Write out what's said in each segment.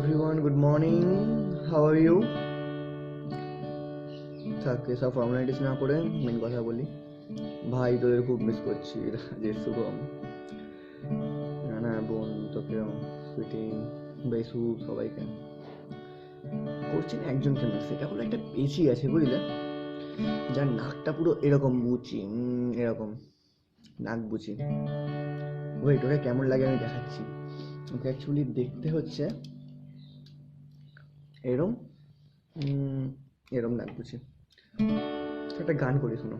everyone, good morning. How are you? থাক এসব formalities না করে মেন কথা বলি। ভাই তোদের খুব মিস করছি, রাজেশ, শুভম, নানা, বোন, তোকেও, সুইটি, বেসু, সবাইকে করছি না। একজনকে মিস, সেটা হলো একটা পেশি আছে বুঝলে, যার নাকটা পুরো এরকম মুচি, এরকম নাক বুচি। ওয়েট, ওকে কেমন লাগে আমি দেখাচ্ছি। ওকে অ্যাকচুয়ালি দেখতে হচ্ছে এরম এরম নাক বুঝি। একটা গান করি, শোনো।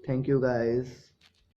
Thank you guys.